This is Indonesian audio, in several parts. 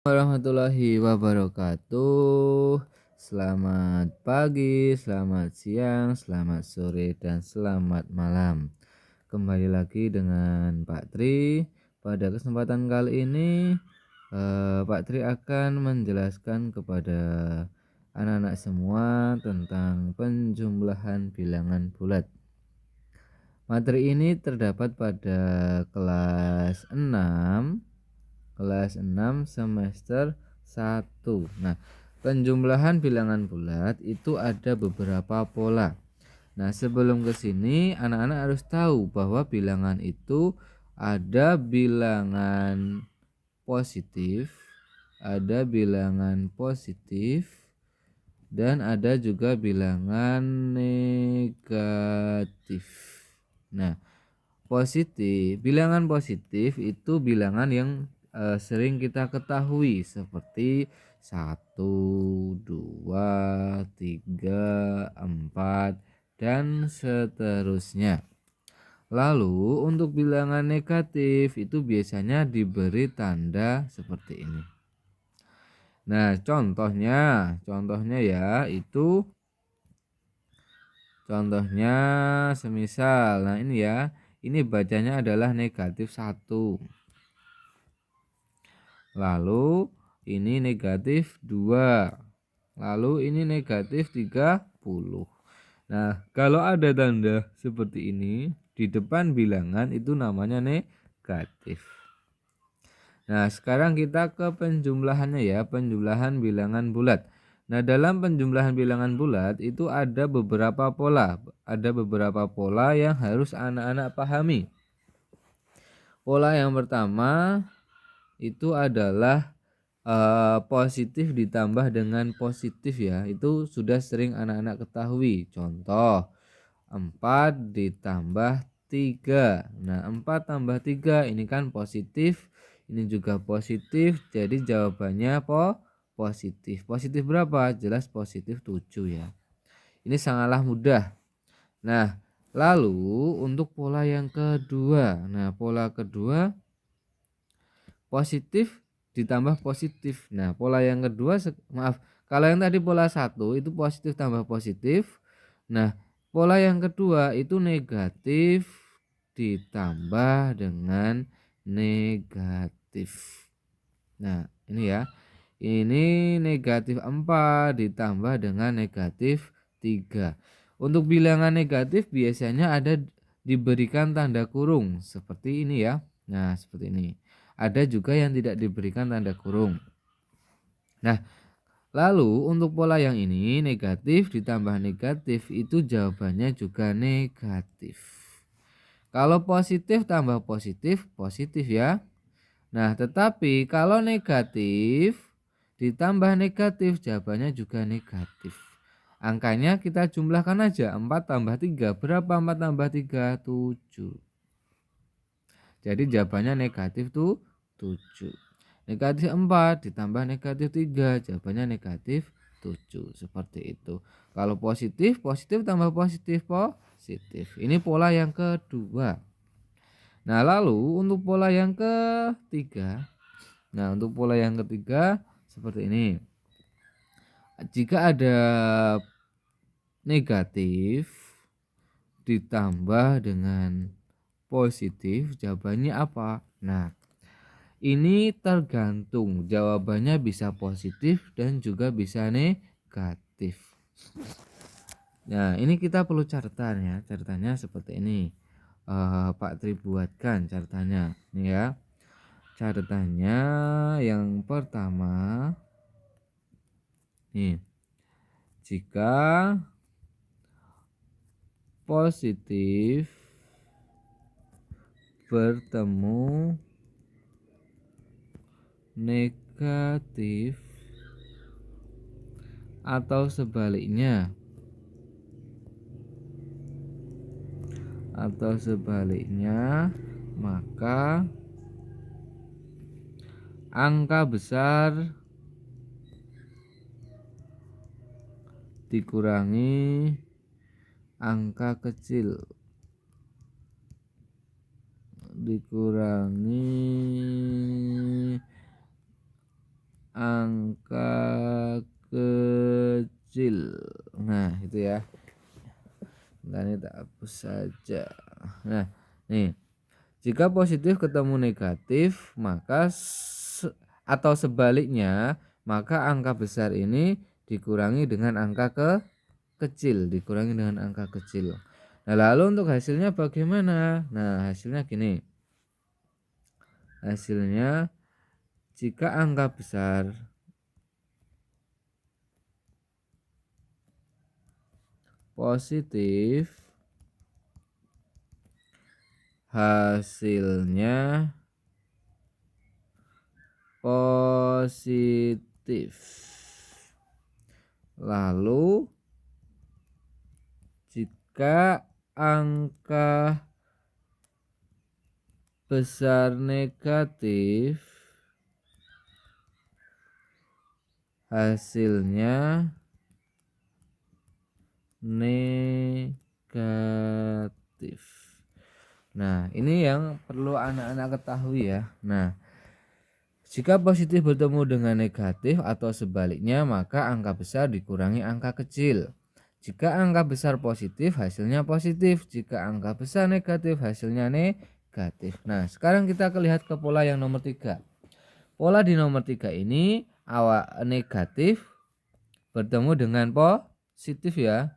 Warahmatullahi wabarakatuh. Selamat pagi, selamat siang, selamat sore, dan selamat malam. Kembali lagi dengan Pak Tri. Pada kesempatan kali ini, Pak Tri akan menjelaskan kepada anak-anak semua tentang penjumlahan bilangan bulat. Materi ini terdapat pada kelas 6 semester 1. Nah, penjumlahan bilangan bulat itu ada beberapa pola. Nah, sebelum ke sini anak-anak harus tahu bahwa bilangan itu ada bilangan positif, dan ada juga bilangan negatif. Nah, bilangan positif itu bilangan yang sering kita ketahui seperti 1, 2, 3, 4 dan seterusnya. Lalu untuk bilangan negatif itu biasanya diberi tanda seperti ini. Nah, contohnya ya itu contohnya semisal, nah ini ya, ini bacanya adalah negatif 1. Lalu ini negatif 2. Lalu ini negatif 30. Nah, kalau ada tanda seperti ini di depan bilangan itu namanya negatif. Nah, sekarang kita ke penjumlahannya ya, penjumlahan bilangan bulat. Nah, dalam penjumlahan bilangan bulat itu ada beberapa pola. Ada beberapa pola yang harus anak-anak pahami. Pola yang pertama itu adalah positif ditambah dengan positif ya. Itu sudah sering anak-anak ketahui. Contoh 4 ditambah 3. Nah, 4 tambah 3 ini kan positif, ini juga positif, jadi jawabannya positif. Positif berapa? Jelas positif 7 ya. Ini sangatlah mudah. Nah, lalu untuk pola yang kedua. Nah, pola kedua positif ditambah positif. Nah, pola yang kedua kalau yang tadi pola 1 itu positif tambah positif. Nah, pola yang kedua itu negatif ditambah dengan negatif. Nah, ini ya. Ini negatif 4 ditambah dengan negatif 3. Untuk bilangan negatif biasanya ada diberikan tanda kurung seperti ini ya. Nah, seperti ini. Ada juga yang tidak diberikan tanda kurung. Nah, lalu untuk pola yang ini negatif ditambah negatif itu jawabannya juga negatif. Kalau positif tambah positif, positif ya. Nah, tetapi kalau negatif ditambah negatif jawabannya juga negatif. Angkanya kita jumlahkan aja, 4 tambah 3. Berapa 4 tambah 3? 7. Jadi jawabannya negatif tuh 7. Negatif 4 ditambah negatif 3, jawabannya negatif 7. Seperti itu. Kalau positif, positif tambah positif, positif. Ini pola yang kedua. Nah, lalu untuk pola yang ketiga. Nah, untuk pola yang ketiga seperti ini. Jika ada negatif ditambah dengan positif, jawabannya apa? Nah, ini tergantung, jawabannya bisa positif dan juga bisa negatif. Nah, ini kita perlu catatan ya. Catatannya seperti ini. Pak Tri buatkan catatannya. Ini ya. Catatannya yang pertama nih. Jika positif bertemu negatif atau sebaliknya maka angka besar dikurangi angka kecil dikurangi angka kecil. Nah, itu ya. Nah, ini tak hapus saja. Nah, nih. Jika positif ketemu negatif, maka atau sebaliknya, maka angka besar ini dikurangi dengan angka kecil, dikurangi dengan angka kecil. Nah, lalu untuk hasilnya bagaimana? Nah, hasilnya gini. Hasilnya jika angka besar positif, hasilnya positif. Lalu jika angka besar negatif, hasilnya negatif. Nah, ini yang perlu anak-anak ketahui ya. Nah, jika positif bertemu dengan negatif atau sebaliknya, maka angka besar dikurangi angka kecil. Jika angka besar positif, hasilnya positif. Jika angka besar negatif, hasilnya negatif. Nah, sekarang kita lihat ke pola yang nomor 3. Pola di nomor 3 ini awal negatif bertemu dengan positif ya.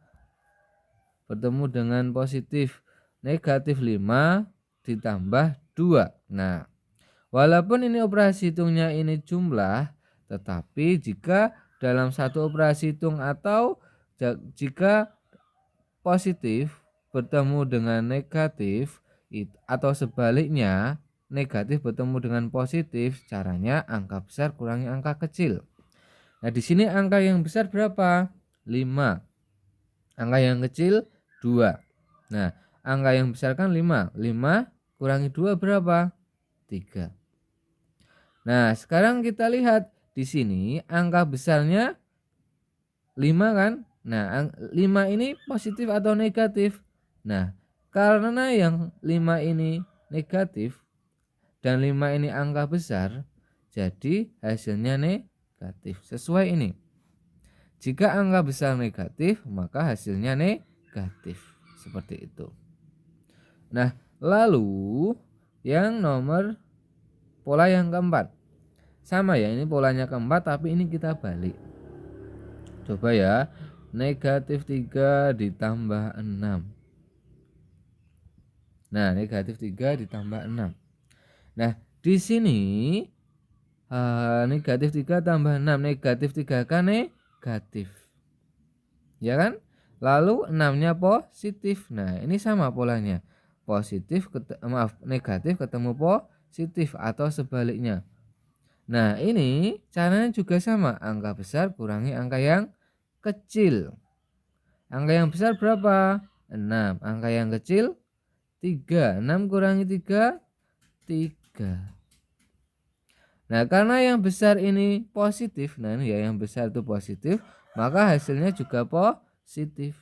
Bertemu dengan positif. Negatif 5 ditambah 2. Nah, walaupun ini operasi hitungnya ini jumlah, tetapi jika dalam satu operasi hitung atau jika positif bertemu dengan negatif atau sebaliknya negatif bertemu dengan positif, caranya angka besar kurangi angka kecil. Nah, di sini angka yang besar berapa? 5. Angka yang kecil 2. Nah, angka yang besar kan 5. 5 kurangi 2 berapa? 3. Nah, sekarang kita lihat di sini angka besarnya 5 kan? Nah, 5 ini positif atau negatif? Nah, karena yang 5 ini negatif dan 5 ini angka besar, jadi hasilnya negatif. Sesuai ini. Jika angka besar negatif, maka hasilnya negatif. Seperti itu. Nah, lalu yang nomor pola yang keempat. Sama ya, ini polanya keempat tapi ini kita balik. Coba ya, negatif 3 ditambah 6. Nah, negatif 3 ditambah 6. Nah, di sini negatif 3 tambah 6. Negatif 3 kan negatif. Ya kan? Lalu 6-nya positif. Nah, ini sama polanya. Negatif ketemu positif atau sebaliknya. Nah, ini caranya juga sama. Angka besar kurangi angka yang kecil. Angka yang besar berapa? 6. Angka yang kecil 3. 6 kurangi 3, 3. Nah, karena yang besar ini positif, nah ini ya yang besar itu positif, maka hasilnya juga positif.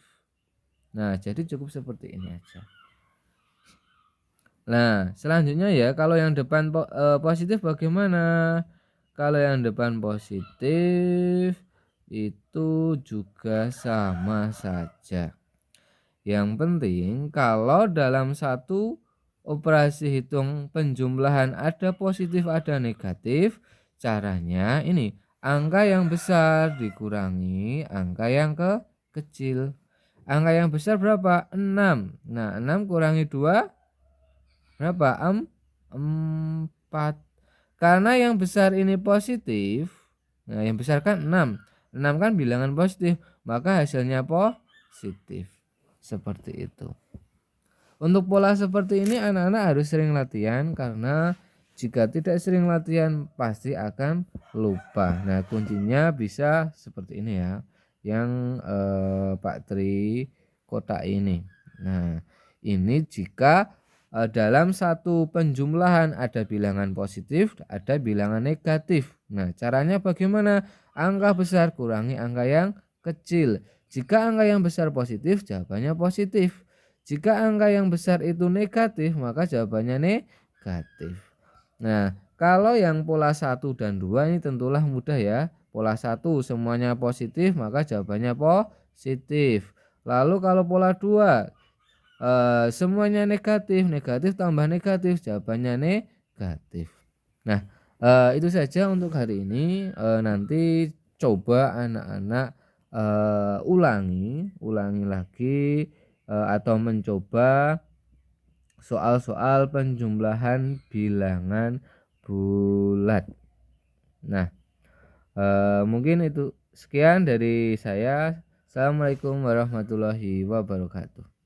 Nah, jadi cukup seperti ini aja. Nah, selanjutnya ya, kalau yang depan positif bagaimana? Kalau yang depan positif itu juga sama saja. Yang penting kalau dalam satu operasi hitung penjumlahan ada positif ada negatif, caranya ini angka yang besar dikurangi angka yang kecil. Angka yang besar berapa? 6. Nah, 6 kurangi 2 berapa? 4. Karena yang besar ini positif, nah yang besar kan 6. 6 kan bilangan positif, maka hasilnya positif. Seperti itu. Untuk pola seperti ini anak-anak harus sering latihan, karena jika tidak sering latihan pasti akan lupa. Nah, kuncinya bisa seperti ini ya, yang Pak Tri kotak ini. Nah, ini jika dalam satu penjumlahan ada bilangan positif, ada bilangan negatif. Nah, caranya bagaimana? Angka besar kurangi angka yang kecil. Jika angka yang besar positif, jawabannya positif. Jika angka yang besar itu negatif, maka jawabannya negatif. Nah, Kalau yang pola 1 dan 2 ini tentulah mudah ya. Pola 1 semuanya positif, maka jawabannya positif. Lalu kalau pola 2 semuanya negatif, negatif tambah negatif, jawabannya negatif. Nah, itu saja untuk hari ini. Nanti coba anak-anak ulangi lagi, atau mencoba soal-soal penjumlahan bilangan bulat. Nah, mungkin itu sekian dari saya. Assalamualaikum warahmatullahi wabarakatuh.